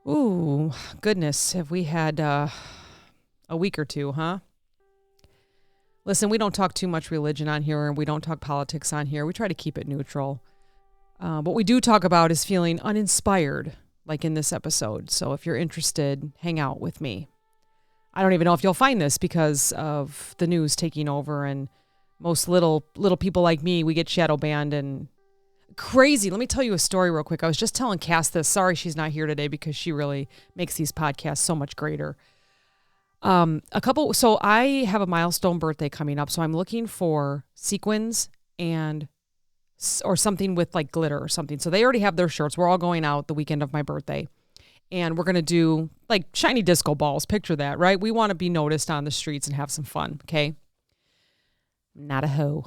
Ooh, goodness, have we had a week or two, huh? Listen, we don't talk too much religion on here, and we don't talk politics on here. We try to keep it neutral. What we do talk about is feeling uninspired, like in this episode. So if you're interested, hang out with me. I don't even know if you'll find this because of the news taking over, and most little people like me, we get shadow banned and crazy. Let me tell you a story real quick. I was just telling Cass this. Sorry she's not here today because she really makes these podcasts so much greater. So I have a milestone birthday coming up, so I'm looking for sequins or something with like glitter or something. So they already have their shirts. We're all going out the weekend of my birthday, and we're going to do like shiny disco balls. Picture that, right? We want to be noticed on the streets and have some fun. Okay. Not a hoe.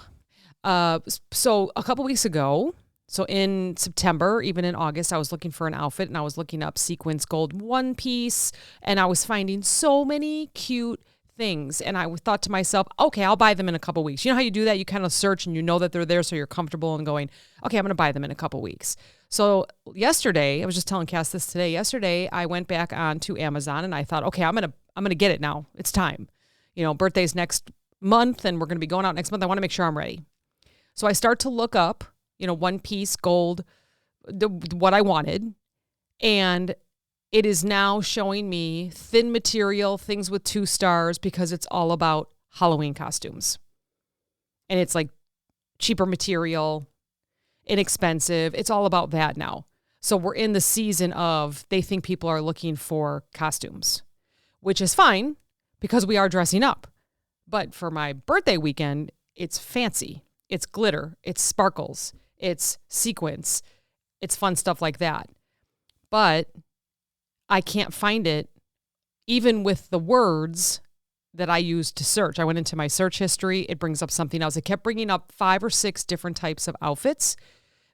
So a couple weeks ago, so in September, even in August, I was looking for an outfit, and I was looking up sequins gold one piece, and I was finding so many cute things. And I thought to myself, okay, I'll buy them in a couple weeks. You know how you do that? You kind of search and you know that they're there, so you're comfortable and going, okay, I'm going to buy them in a couple weeks. So yesterday, I was just telling Cass this today. Yesterday, I went back onto Amazon and I thought, okay, I'm gonna get it now. It's time. You know, birthday's next month, and we're gonna be going out next month. I want to make sure I'm ready. So I start to look up, you know, one piece gold, what I wanted. And it is now showing me thin material, things with 2 stars, because it's all about Halloween costumes. And it's like cheaper material, inexpensive. It's all about that now. So we're in the season of, they think people are looking for costumes, which is fine because we are dressing up. But for my birthday weekend, it's fancy. It's glitter. It's sparkles. It's sequins. It's fun stuff like that. But I can't find it even with the words that I used to search. I went into my search history. It brings up something else. It kept bringing up 5 or 6 different types of outfits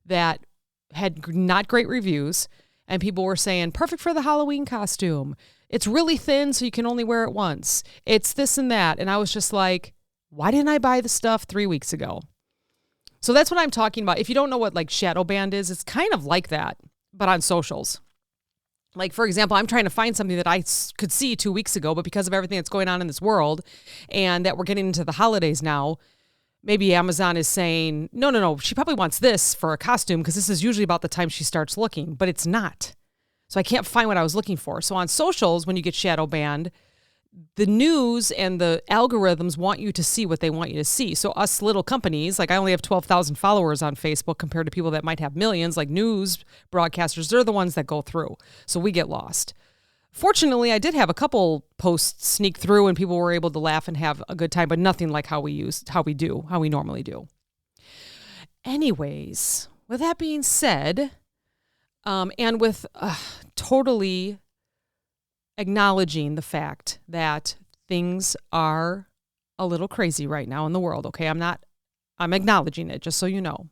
that had not great reviews. And people were saying, perfect for the Halloween costume. It's really thin, so you can only wear it once. It's this and that. And I was just like, why didn't I buy the stuff 3 weeks ago? So that's what I'm talking about. If you don't know what like shadow banned is, it's kind of like that, but on socials. Like, for example, I'm trying to find something that I could see 2 weeks ago, but because of everything that's going on in this world and that we're getting into the holidays now, maybe Amazon is saying, no, she probably wants this for a costume because this is usually about the time she starts looking, but it's not. So I can't find what I was looking for. So on socials, when you get shadow banned, the news and the algorithms want you to see what they want you to see. So us little companies, like I only have 12,000 followers on Facebook compared to people that might have millions, like news broadcasters, they're the ones that go through. So we get lost. Fortunately, I did have a couple posts sneak through and people were able to laugh and have a good time, but nothing like how we normally do. Anyways, with that being said, and with totally acknowledging the fact that things are a little crazy right now in the world. Okay, I'm acknowledging it, just so you know.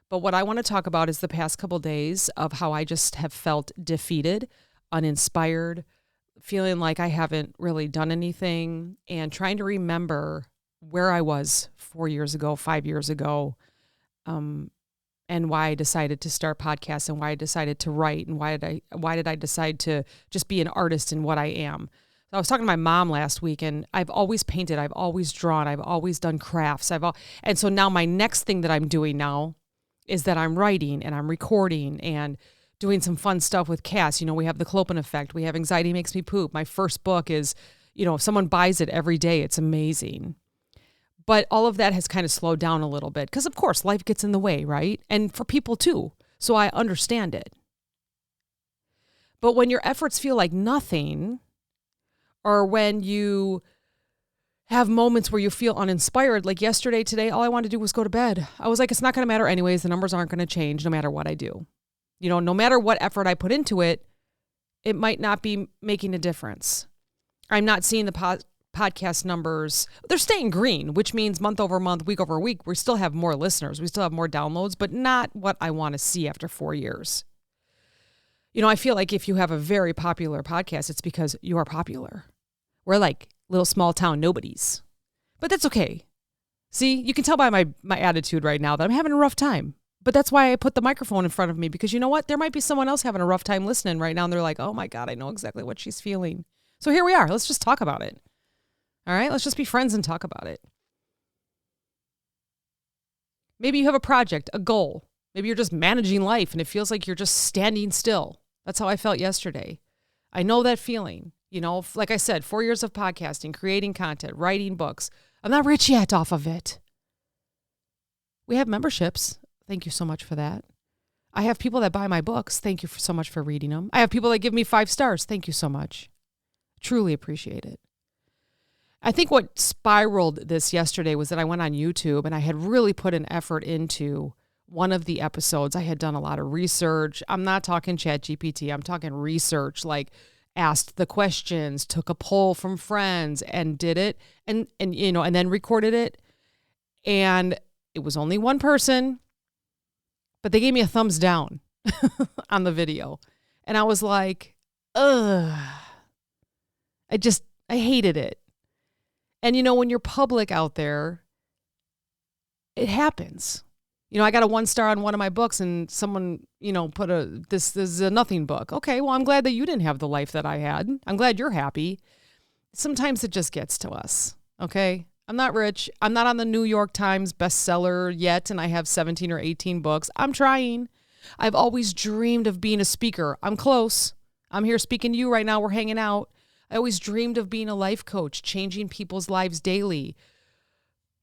But what I want to talk about is the past couple days of how I just have felt defeated, uninspired, feeling like I haven't really done anything, and trying to remember where I was 4 years ago, 5 years ago, and why I decided to start podcasts and why I decided to write and why did I decide to just be an artist in what I am. So I was talking to my mom last week, and I've always painted, I've always drawn, I've always done crafts. And so now my next thing that I'm doing now is that I'm writing and I'm recording and doing some fun stuff with Cass. You know, we have the Clopen Effect. We have Anxiety Makes Me Poop. My first book is, you know, if someone buys it every day, it's amazing. But all of that has kind of slowed down a little bit because, of course, life gets in the way, right? And for people too. So I understand it. But when your efforts feel like nothing, or when you have moments where you feel uninspired, like yesterday, today, all I wanted to do was go to bed. I was like, it's not going to matter anyways. The numbers aren't going to change no matter what I do. You know, no matter what effort I put into it, it might not be making a difference. I'm not seeing the podcast numbers. They're staying green, which means month over month, week over week, we still have more listeners. We still have more downloads, but not what I want to see after 4 years. I feel like if you have a very popular podcast, it's because you are popular. We're like little small town nobodies. But that's okay. See, you can tell by my attitude right now that I'm having a rough time. But that's why I put the microphone in front of me, because you know what? There might be someone else having a rough time listening right now, and they're like, oh my God, I know exactly what she's feeling. So here we are. Let's just talk about it. All right? Let's just be friends and talk about it. Maybe you have a project, a goal. Maybe you're just managing life and it feels like you're just standing still. That's how I felt yesterday. I know that feeling. Like I said, 4 years of podcasting, creating content, writing books. I'm not rich yet off of it. We have memberships. Thank you so much for that. I have people that buy my books. Thank you so much for reading them. I have people that give me 5 stars. Thank you so much. Truly appreciate it. I think what spiraled this yesterday was that I went on YouTube and I had really put an effort into one of the episodes. I had done a lot of research. I'm not talking ChatGPT. I'm talking research, like asked the questions, took a poll from friends and did it and then recorded it. And it was only one person, but they gave me a thumbs down on the video. And I was like, ugh. I hated it. And when you're public out there, it happens. I got a 1 star on one of my books and someone, put this is a nothing book. Okay, well, I'm glad that you didn't have the life that I had. I'm glad you're happy. Sometimes it just gets to us, okay? I'm not rich. I'm not on the New York Times bestseller yet, and I have 17 or 18 books. I'm trying. I've always dreamed of being a speaker. I'm close. I'm here speaking to you right now. We're hanging out. I always dreamed of being a life coach, changing people's lives daily.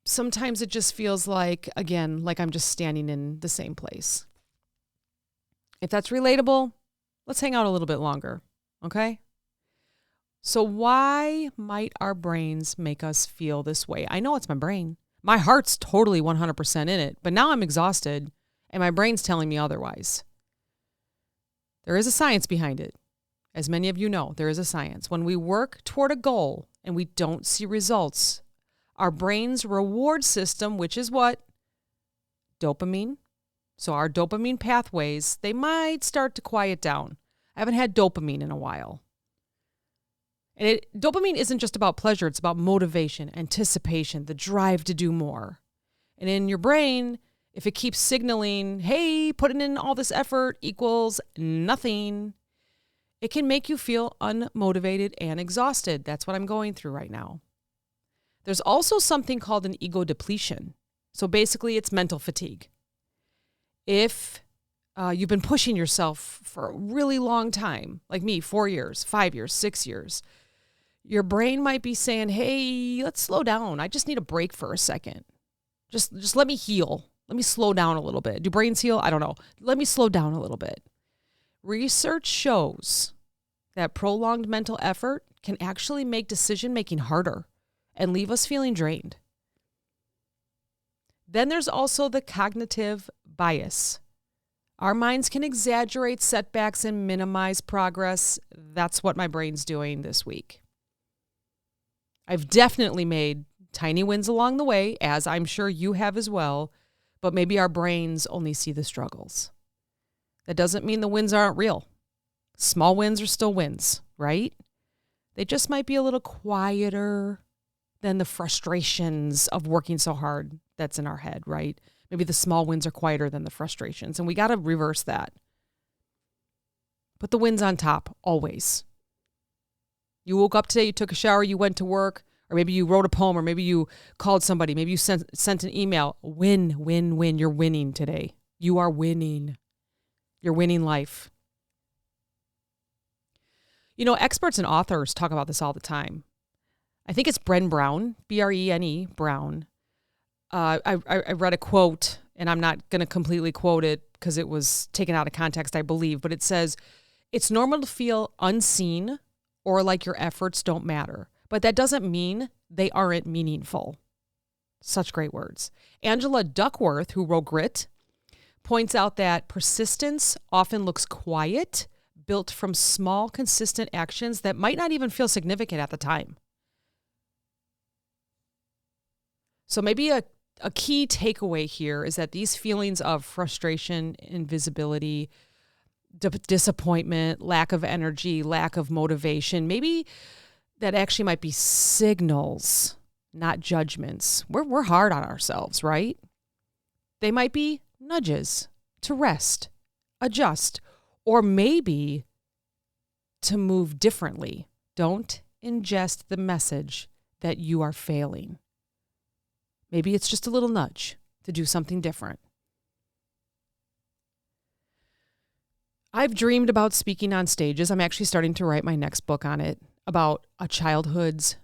Sometimes it just feels like, again, like I'm just standing in the same place. If that's relatable, let's hang out a little bit longer, okay? So why might our brains make us feel this way? I know it's my brain. My heart's totally 100% in it, but now I'm exhausted and my brain's telling me otherwise. There is a science behind it. As many of you know, there is a science. When we work toward a goal and we don't see results, our brain's reward system, which is what? Dopamine. So our dopamine pathways, they might start to quiet down. I haven't had dopamine in a while. And dopamine isn't just about pleasure. It's about motivation, anticipation, the drive to do more. And in your brain, if it keeps signaling, hey, putting in all this effort equals nothing, it can make you feel unmotivated and exhausted. That's what I'm going through right now. There's also something called an ego depletion. So basically, it's mental fatigue. If you've been pushing yourself for a really long time, like me, 4 years, 5 years, 6 years, your brain might be saying, hey, let's slow down. I just need a break for a second. Just let me heal. Let me slow down a little bit. Do brains heal? I don't know. Let me slow down a little bit. Research shows that prolonged mental effort can actually make decision-making harder and leave us feeling drained. Then there's also the cognitive bias. Our minds can exaggerate setbacks and minimize progress. That's what my brain's doing this week. I've definitely made tiny wins along the way, as I'm sure you have as well, but maybe our brains only see the struggles. That doesn't mean the wins aren't real. Small wins are still wins, right? They just might be a little quieter than the frustrations of working so hard that's in our head, right? Maybe the small wins are quieter than the frustrations, and we got to reverse that. Put the wins on top, always. You woke up today, you took a shower, you went to work, or maybe you wrote a poem, or maybe you called somebody, maybe you sent an email. Win, win, win. You're winning today. You are winning. You're winning life. Experts and authors talk about this all the time. I think it's Bren Brown, Brene Brown. I read a quote, and I'm not going to completely quote it because it was taken out of context, I believe, but it says, it's normal to feel unseen or like your efforts don't matter, but that doesn't mean they aren't meaningful. Such great words. Angela Duckworth, who wrote Grit, points out that persistence often looks quiet, built from small, consistent actions that might not even feel significant at the time. So maybe a key takeaway here is that these feelings of frustration, invisibility, disappointment, lack of energy, lack of motivation. Maybe that actually might be signals, not judgments. We're hard on ourselves, right? They might be nudges to rest, adjust, or maybe to move differently. Don't ingest the message that you are failing. Maybe it's just a little nudge to do something different. I've dreamed about speaking on stages. I'm actually starting to write my next book on it, about a childhood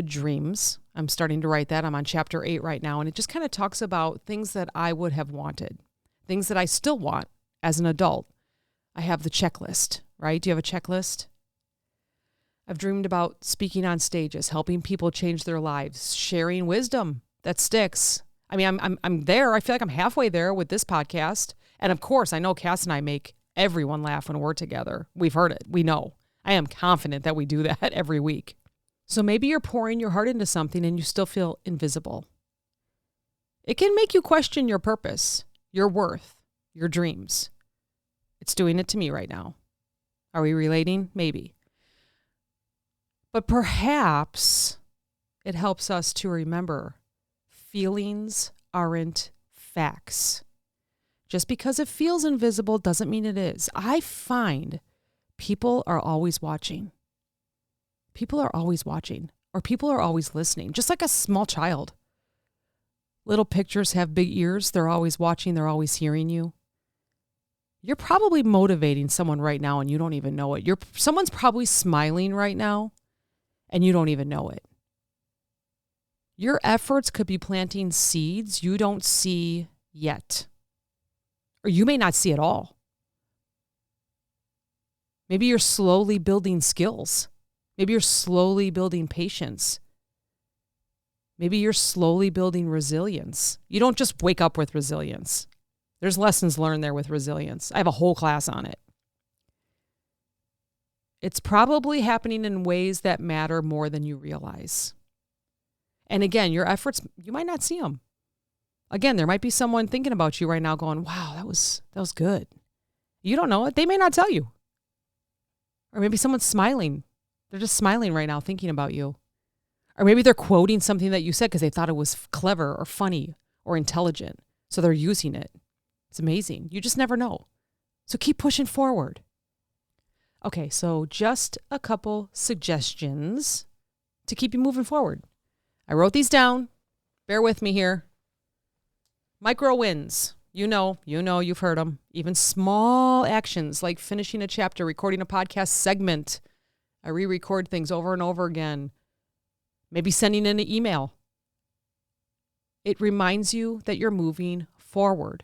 dreams. I'm starting to write that. I'm on chapter 8 right now, and it just kind of talks about things that I would have wanted, things that I still want as an adult. I have the checklist, right? Do you have a checklist? I've dreamed about speaking on stages, helping people change their lives, sharing wisdom that sticks. I mean, I'm there. I feel like I'm halfway there with this podcast. And of course, I know Cass and I make everyone laugh when we're together. We've heard it. We know. I am confident that we do that every week. So maybe you're pouring your heart into something and you still feel invisible. It can make you question your purpose, your worth, your dreams. It's doing it to me right now. Are we relating? Maybe. But perhaps it helps us to remember feelings aren't facts. Just because it feels invisible doesn't mean it is. I find people are always watching. People are always watching, or people are always listening, just like a small child. Little pictures have big ears. They're always watching. They're always hearing you. You're probably motivating someone right now and you don't even know it. Someone's probably smiling right now and you don't even know it. Your efforts could be planting seeds you don't see yet. Or you may not see at all. Maybe you're slowly building skills. Maybe you're slowly building patience. Maybe you're slowly building resilience. You don't just wake up with resilience. There's lessons learned there with resilience. I have a whole class on it. It's probably happening in ways that matter more than you realize. And again, your efforts, you might not see them. Again, there might be someone thinking about you right now going, wow, that was good. You don't know it. They may not tell you. Or maybe someone's smiling. They're just smiling right now thinking about you. Or maybe they're quoting something that you said because they thought it was clever or funny or intelligent. So they're using it. It's amazing. You just never know. So keep pushing forward. Okay, so just a couple suggestions to keep you moving forward. I wrote these down. Bear with me here. Micro wins. You know, you've heard them. Even small actions like finishing a chapter, recording a podcast segment. I re-record things over and over again. Maybe sending in an email. It reminds you that you're moving forward.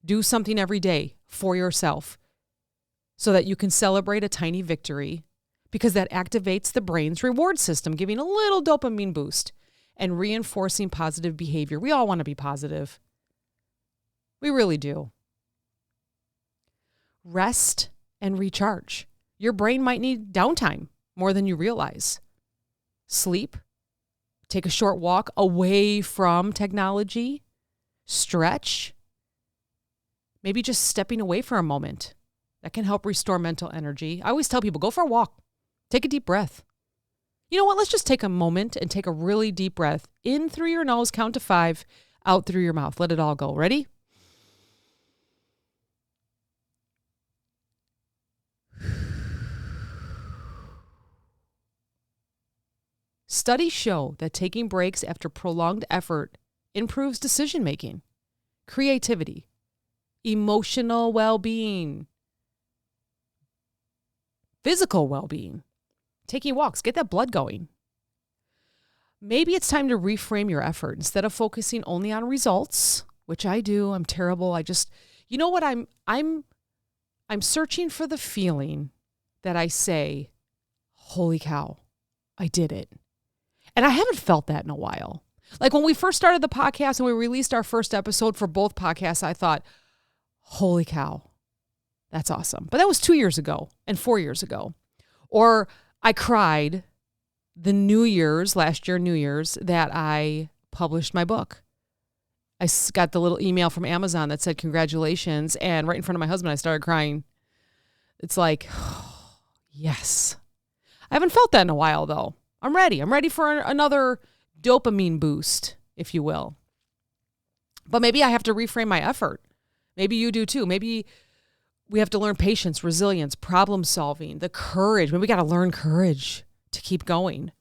Do something every day for yourself so that you can celebrate a tiny victory, because that activates the brain's reward system, giving a little dopamine boost and reinforcing positive behavior. We all want to be positive. We really do. Rest and recharge. Your brain might need downtime more than you realize. Sleep. Take a short walk away from technology. Stretch. Maybe just stepping away for a moment. That can help restore mental energy. I always tell people, go for a walk. Take a deep breath. You know what? Let's just take a moment and take a really deep breath. In through your nose, count to 5, out through your mouth. Let it all go. Ready? Studies show that taking breaks after prolonged effort improves decision-making, creativity, emotional well-being, physical well-being, taking walks, get that blood going. Maybe it's time to reframe your effort. Instead of focusing only on results, which I do, I'm terrible. You know what? I'm searching for the feeling that I say, holy cow, I did it. And I haven't felt that in a while. Like when we first started the podcast and we released our first episode for both podcasts, I thought, holy cow, that's awesome. But that was 2 years ago and 4 years ago. Or I cried last year, New Year's, that I published my book. I got the little email from Amazon that said, congratulations. And right in front of my husband, I started crying. It's like, yes. I haven't felt that in a while, though. I'm ready. I'm ready for another dopamine boost, if you will. But maybe I have to reframe my effort. Maybe you do too. Maybe we have to learn patience, resilience, problem solving, the courage. Maybe we got to learn courage to keep going.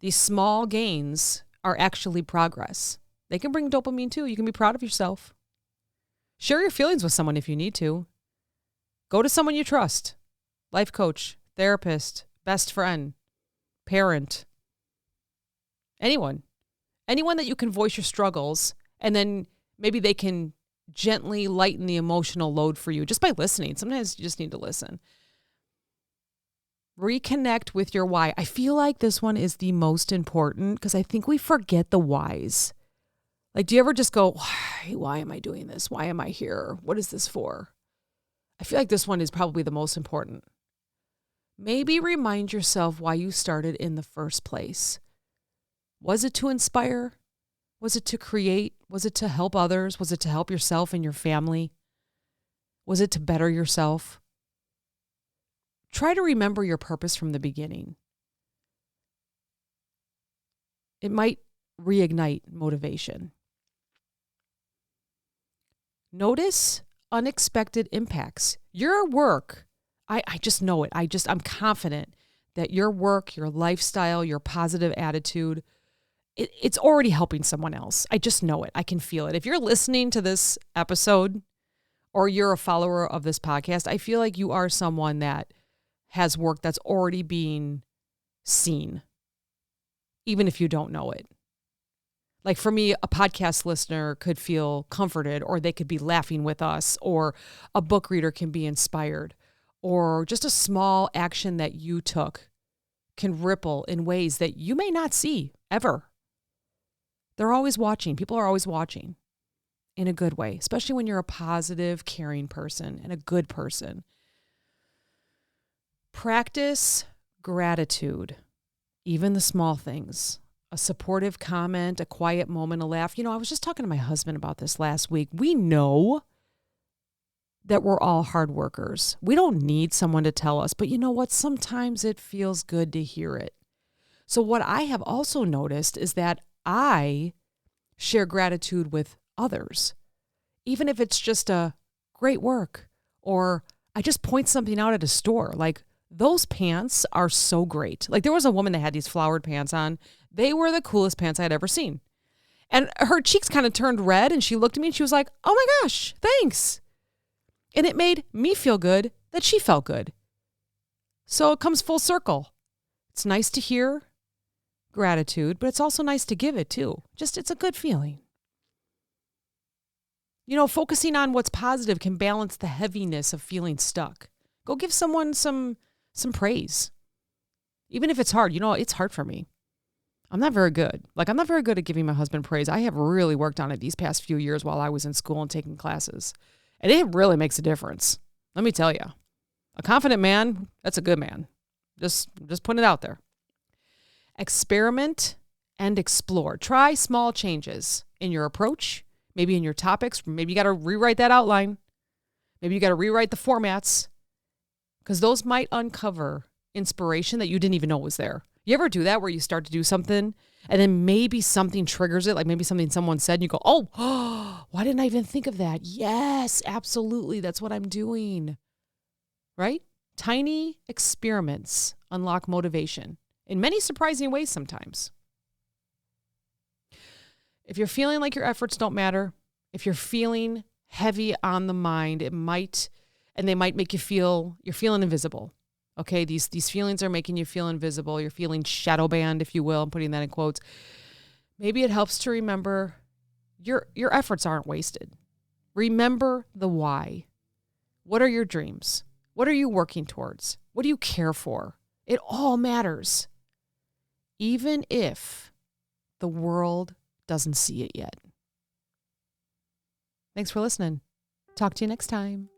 These small gains are actually progress. They can bring dopamine too. You can be proud of yourself. Share your feelings with someone if you need to. Go to someone you trust. Life coach, therapist, best friend, parent. Anyone that you can voice your struggles, and then maybe they can gently lighten the emotional load for you just by listening. Sometimes you just need to listen. Reconnect with your why. I feel like this one is the most important because I think we forget the whys. Like, do you ever just go, why am I doing this? Why am I here? What is this for? I feel like this one is probably the most important. Maybe remind yourself why you started in the first place. Was it to inspire? Was it to create? Was it to help others? Was it to help yourself and your family? Was it to better yourself? Try to remember your purpose from the beginning. It might reignite motivation. Notice unexpected impacts. Your work, I just know it. I'm confident that your work, your lifestyle, your positive attitude, it's already helping someone else. I just know it. I can feel it. If you're listening to this episode or you're a follower of this podcast, I feel like you are someone that has work that's already being seen, even if you don't know it. Like for me, a podcast listener could feel comforted, or they could be laughing with us, or a book reader can be inspired, or just a small action that you took can ripple in ways that you may not see ever. They're always watching. People are always watching in a good way, especially when you're a positive, caring person and a good person. Practice gratitude, even the small things. A supportive comment, a quiet moment, a laugh. I was just talking to my husband about this last week. We know that we're all hard workers. We don't need someone to tell us, but you know what? Sometimes it feels good to hear it. So what I have also noticed is that I share gratitude with others, even if it's just a great work, or I just point something out at a store. Like, those pants are so great. Like, there was a woman that had these flowered pants on. They were the coolest pants I had ever seen. And her cheeks kind of turned red, and she looked at me and she was like, oh my gosh, thanks. And it made me feel good that she felt good. So it comes full circle. It's nice to hear gratitude, but it's also nice to give it too. It's a good feeling. Focusing on what's positive can balance the heaviness of feeling stuck. Go give someone some praise. Even if it's hard. It's hard for me. I'm not very good. I'm not very good at giving my husband praise. I have really worked on it these past few years while I was in school and taking classes. And it really makes a difference. Let me tell you. A confident man, that's a good man. Just putting it out there. Experiment and explore. Try small changes in your approach, maybe in your topics. Maybe you got to rewrite that outline. Maybe you got to rewrite the formats, because those might uncover inspiration that you didn't even know was there. You ever do that, where you start to do something and then maybe something triggers it, like maybe something someone said and you go, oh, why didn't I even think of that? Yes, absolutely. That's what I'm doing. Right? Tiny experiments unlock motivation in many surprising ways sometimes. If you're feeling like your efforts don't matter, if you're feeling heavy on the mind, they might make you feel you're feeling invisible. Okay, these feelings are making you feel invisible. You're feeling shadow banned, if you will. I'm putting that in quotes. Maybe it helps to remember your efforts aren't wasted. Remember the why. What are your dreams? What are you working towards? What do you care for? It all matters, even if the world doesn't see it yet. Thanks for listening. Talk to you next time.